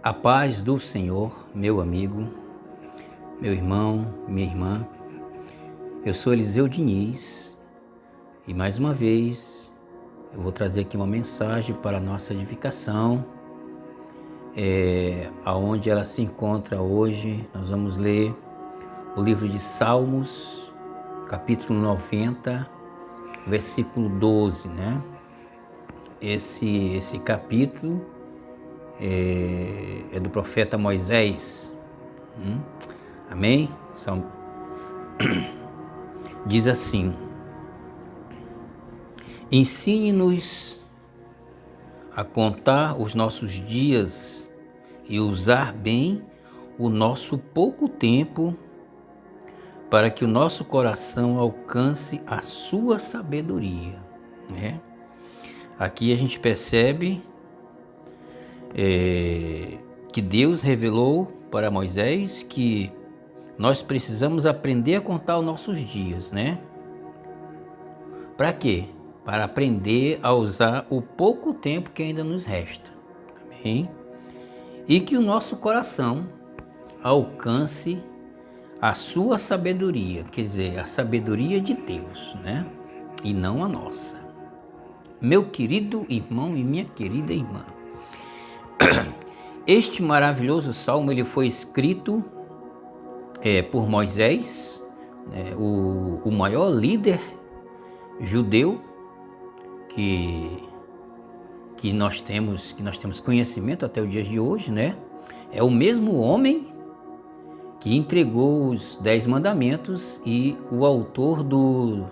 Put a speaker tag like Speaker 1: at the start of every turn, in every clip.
Speaker 1: A paz do Senhor, meu amigo, meu irmão, minha irmã. Eu sou Eliseu Diniz e mais uma vez eu vou trazer aqui uma mensagem para a nossa edificação, aonde ela se encontra hoje. Nós vamos ler o livro de Salmos, capítulo 90, versículo 12, né? Esse capítulo é do profeta Moisés. Amém? Diz assim: ensine-nos a contar os nossos dias e usar bem o nosso pouco tempo, para que o nosso coração alcance a sua sabedoria. Né? Aqui a gente percebe que Deus revelou para Moisés que nós precisamos aprender a contar os nossos dias, né? Para quê? Para aprender a usar o pouco tempo que ainda nos resta. Amém? E que o nosso coração alcance a sua sabedoria, quer dizer, a sabedoria de Deus, né? E não a nossa. Meu querido irmão e minha querida irmã, este maravilhoso salmo ele foi escrito por Moisés, né, o maior líder judeu que nós temos conhecimento até o dia de hoje, né? É o mesmo homem que entregou os 10 mandamentos e o autor dos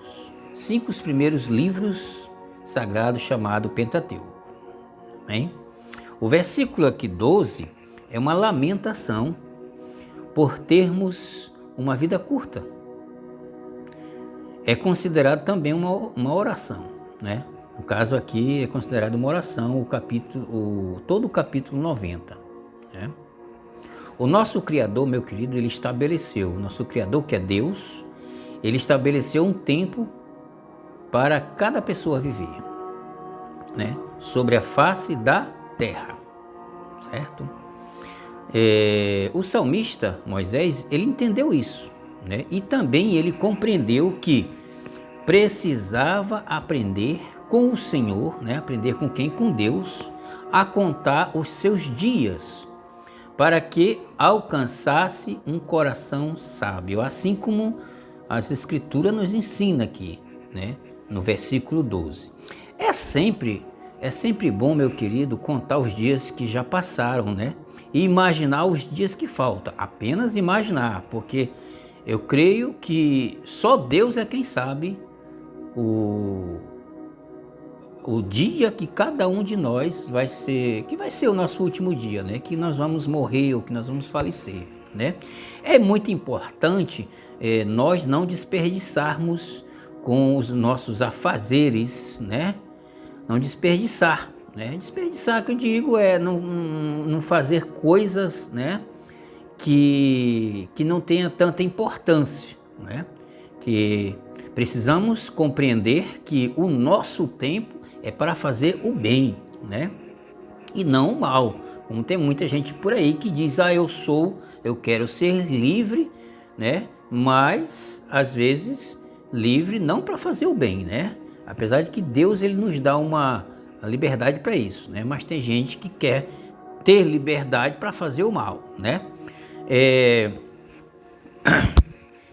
Speaker 1: 5 primeiros livros sagrados chamado Pentateuco. Amém? O versículo aqui 12 é uma lamentação por termos uma vida curta. É considerado também uma oração, né? No caso aqui é considerado uma oração todo o capítulo 90. Né? O nosso Criador, meu querido, ele estabeleceu, o nosso Criador que é Deus, ele estabeleceu um tempo para cada pessoa viver, né? Sobre a face da terra, certo? O salmista Moisés, ele entendeu isso, né? E também ele compreendeu que precisava aprender com o Senhor, né? Aprender com quem? Com Deus, a contar os seus dias, para que alcançasse um coração sábio, assim como as Escrituras nos ensinam aqui, né? No versículo 12. É sempre bom, meu querido, contar os dias que já passaram, né? E imaginar os dias que faltam. Apenas imaginar, porque eu creio que só Deus é quem sabe o dia que cada um de nós vai ser o nosso último dia, né? Que nós vamos morrer ou que nós vamos falecer, né? É muito importante nós não desperdiçarmos com os nossos afazeres, né? Não desperdiçar, né? Desperdiçar, que eu digo, é não fazer coisas, né? Que não tenha tanta importância, né? Que precisamos compreender que o nosso tempo é para fazer o bem, né? E não o mal. Como tem muita gente por aí que diz, eu quero ser livre, né? Mas às vezes livre não para fazer o bem, né? Apesar de que Deus ele nos dá uma liberdade para isso, né? Mas tem gente que quer ter liberdade para fazer o mal, né?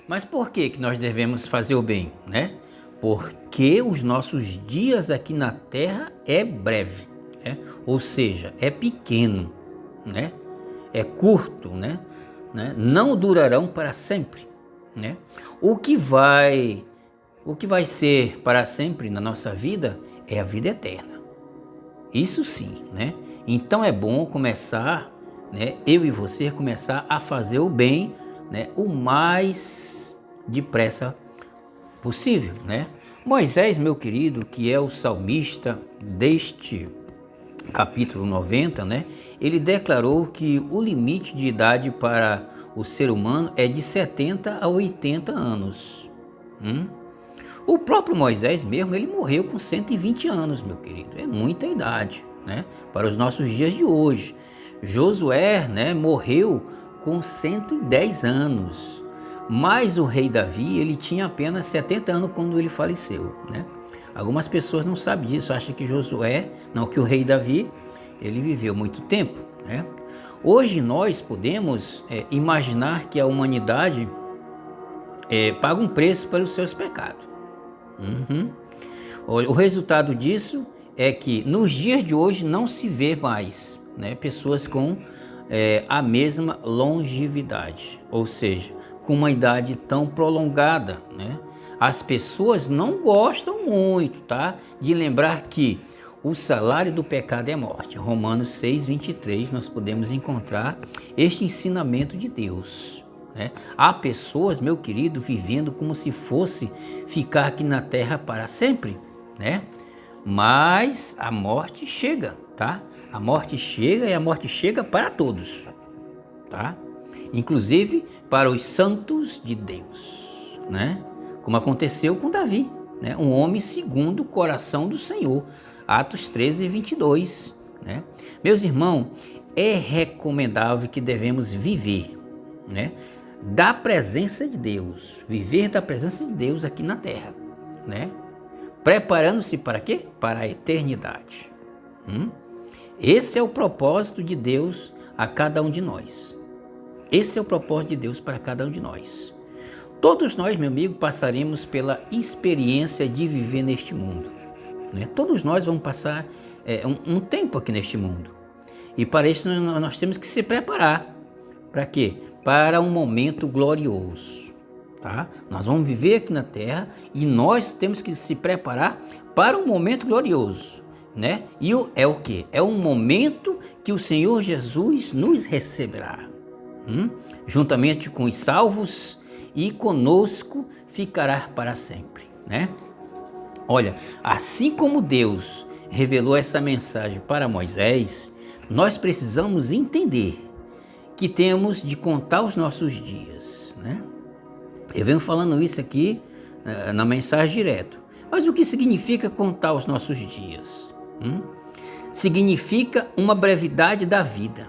Speaker 1: Mas por que nós devemos fazer o bem, né? Porque os nossos dias aqui na terra é breve, né? Ou seja, é pequeno, né? É curto, né? Não durarão para sempre, né? O que vai ser para sempre na nossa vida é a vida eterna. Isso sim, né? Então é bom começar, né? Eu e você começar a fazer o bem, né? O mais depressa possível, né? Moisés, meu querido, que é o salmista deste capítulo 90, né? Ele declarou que o limite de idade para o ser humano é de 70 a 80 anos. O próprio Moisés mesmo, ele morreu com 120 anos, meu querido. É muita idade, né? Para os nossos dias de hoje. Josué, né, morreu com 110 anos, mas o rei Davi, ele tinha apenas 70 anos quando ele faleceu, né? Algumas pessoas não sabem disso, acham que que o rei Davi, ele viveu muito tempo, né? Hoje nós podemos imaginar que a humanidade paga um preço pelos seus pecados. Uhum. O resultado disso é que nos dias de hoje não se vê mais, né, pessoas com a mesma longevidade, ou seja, com uma idade tão prolongada, né? As pessoas não gostam muito, tá, de lembrar que o salário do pecado é a morte. Romanos 6:23 nós podemos encontrar este ensinamento de Deus, né? Há pessoas, meu querido, vivendo como se fosse ficar aqui na terra para sempre, né? Mas a morte chega, tá? A morte chega e a morte chega para todos, tá? Inclusive para os santos de Deus, né? Como aconteceu com Davi, né? Um homem segundo o coração do Senhor. Atos 13:22, né? Meus irmãos, é recomendável que devemos viver, né, da presença de Deus, viver da presença de Deus aqui na terra, né? Preparando-se para quê? Para a eternidade. Esse é o propósito de Deus a cada um de nós. Esse é o propósito de Deus para cada um de nós. Todos nós, meu amigo, passaremos pela experiência de viver neste mundo, né? Todos nós vamos passar um tempo aqui neste mundo. E para isso nós temos que se preparar. Para quê? Para um momento glorioso, tá? Nós vamos viver aqui na terra e nós temos que se preparar para um momento glorioso, né? E é o quê? É um momento que o Senhor Jesus nos receberá, juntamente com os salvos, e conosco ficará para sempre, né? Olha, assim como Deus revelou essa mensagem para Moisés, nós precisamos entender que temos de contar os nossos dias, né? Eu venho falando isso aqui na mensagem direto. Mas o que significa contar os nossos dias? Significa uma brevidade da vida.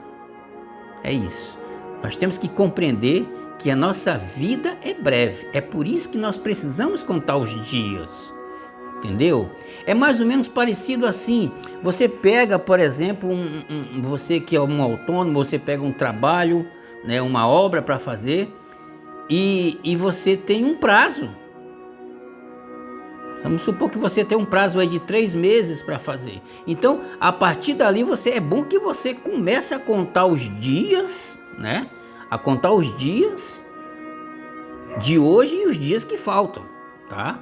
Speaker 1: É isso. Nós temos que compreender que a nossa vida é breve. É por isso que nós precisamos contar os dias. Entendeu? É mais ou menos parecido assim. Você pega, por exemplo, você que é um autônomo, você pega um trabalho, né, uma obra para fazer e você tem um prazo. Vamos supor que você tem um prazo aí de 3 meses para fazer. Então, a partir dali, é bom que você comece a contar os dias, né? A contar os dias de hoje e os dias que faltam, tá?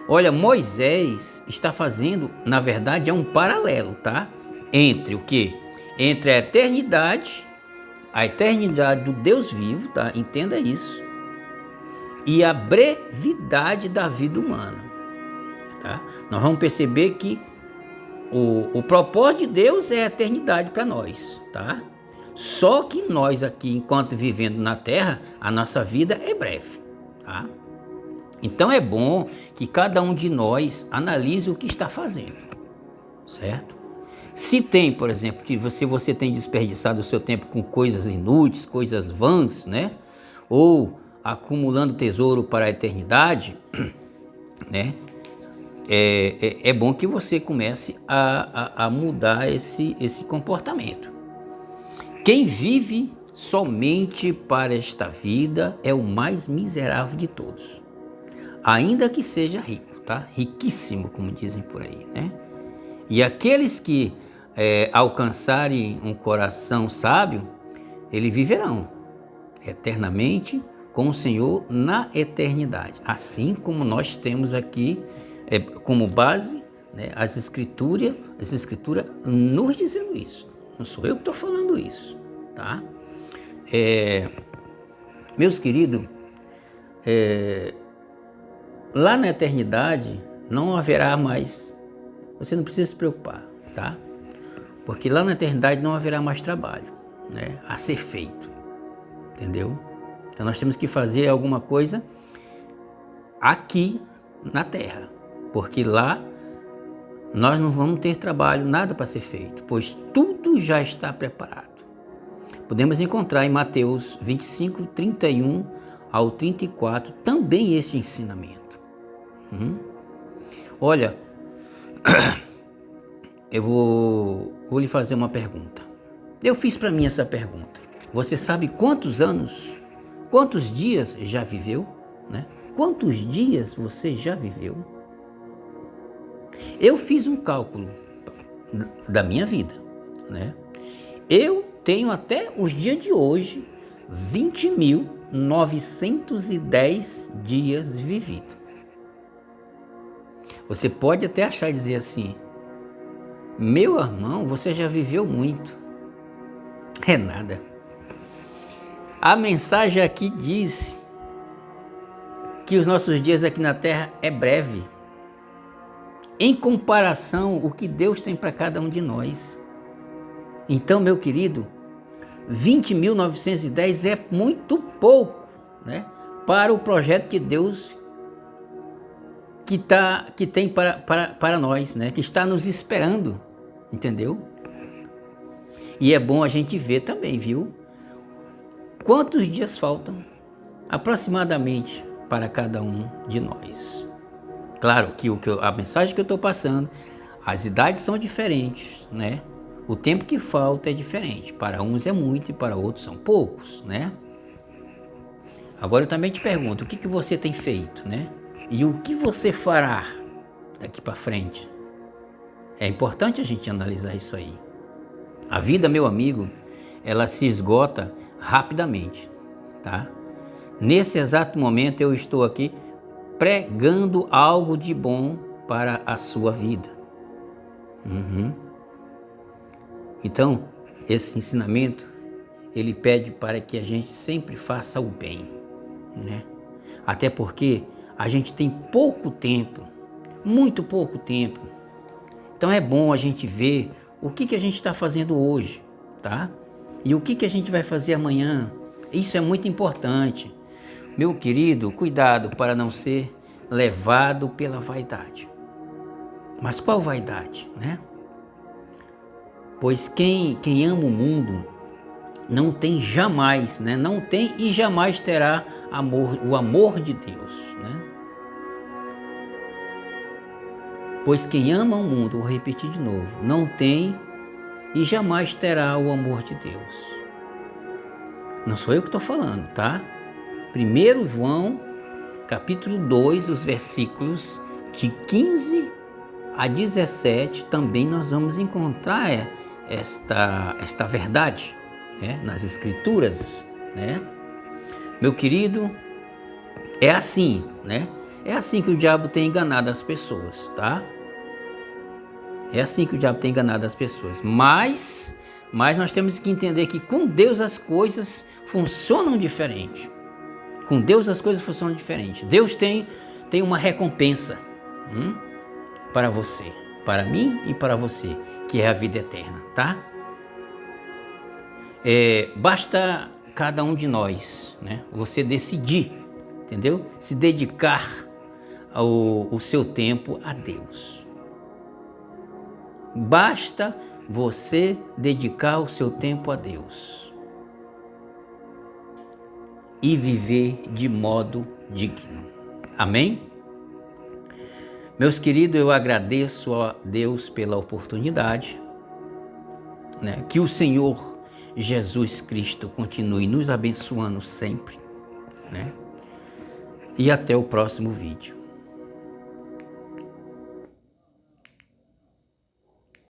Speaker 1: Olha, Moisés está fazendo, na verdade, é um paralelo, tá? Entre o quê? Entre a eternidade do Deus vivo, tá? Entenda isso. E a brevidade da vida humana, tá? Nós vamos perceber que o propósito de Deus é a eternidade para nós, tá? Só que nós aqui, enquanto vivendo na terra, a nossa vida é breve, tá? Então é bom que cada um de nós analise o que está fazendo, certo? Se tem, por exemplo, que você tem desperdiçado o seu tempo com coisas inúteis, coisas vãs, né? Ou acumulando tesouro para a eternidade, né? É bom que você comece a mudar esse comportamento. Quem vive somente para esta vida é o mais miserável de todos, ainda que seja rico, tá? Riquíssimo, como dizem por aí, né? E aqueles que alcançarem um coração sábio, eles viverão eternamente com o Senhor na eternidade. Assim como nós temos aqui como base, né, as escrituras nos dizendo isso. Não sou eu que estou falando isso, tá? Meus queridos, lá na eternidade não haverá mais, você não precisa se preocupar, tá? Porque lá na eternidade não haverá mais trabalho, né, a ser feito, entendeu? Então nós temos que fazer alguma coisa aqui na terra, porque lá nós não vamos ter trabalho, nada para ser feito, pois tudo já está preparado. Podemos encontrar em Mateus 25, 31 ao 34, também esse ensinamento. Olha, eu vou lhe fazer uma pergunta. Eu fiz para mim essa pergunta. Você sabe quantos anos, quantos dias já viveu? Né? Quantos dias você já viveu? Eu fiz um cálculo da minha vida, né? Eu tenho até os dias de hoje 20.910 dias vividos. Você pode até achar e dizer assim, meu irmão, você já viveu muito. É nada. A mensagem aqui diz que os nossos dias aqui na Terra é breve, em comparação o que Deus tem para cada um de nós. Então, meu querido, 20.910 é muito pouco, né, para o projeto que Deus que tem para nós, né, que está nos esperando, entendeu? E é bom a gente ver também, viu? Quantos dias faltam aproximadamente para cada um de nós. Claro que a mensagem que eu estou passando, as idades são diferentes, né? O tempo que falta é diferente. Para uns é muito e para outros são poucos, né? Agora eu também te pergunto, o que você tem feito, né? E o que você fará daqui para frente? É importante a gente analisar isso aí. A vida, meu amigo, ela se esgota rapidamente, tá? Nesse exato momento eu estou aqui pregando algo de bom para a sua vida. Então, esse ensinamento, ele pede para que a gente sempre faça o bem, né? Até porque a gente tem pouco tempo, muito pouco tempo. Então é bom a gente ver o que a gente está fazendo hoje, tá? E o que a gente vai fazer amanhã. Isso é muito importante. Meu querido, cuidado para não ser levado pela vaidade. Mas qual vaidade, né? Pois quem ama o mundo não tem jamais, né? Não tem e jamais terá o amor de Deus, né? Pois quem ama o mundo, vou repetir de novo, não tem e jamais terá o amor de Deus. Não sou eu que estou falando, tá? 1 João, capítulo 2, os versículos de 15 a 17, também nós vamos encontrar esta verdade, né, nas Escrituras, né? Meu querido, é assim, né? É assim que o diabo tem enganado as pessoas, tá? É assim que o diabo tem enganado as pessoas. Mas nós temos que entender que com Deus as coisas funcionam diferente. Com Deus as coisas funcionam diferente. Deus tem uma recompensa para você, para mim e para você, que é a vida eterna, tá? Basta cada um de nós, né? Você decidir, entendeu? Se dedicar o seu tempo a Deus. Basta você dedicar o seu tempo a Deus e viver de modo digno. Amém? Meus queridos, eu agradeço a Deus pela oportunidade, né? Que o Senhor Jesus Cristo continue nos abençoando sempre, né? E até o próximo vídeo.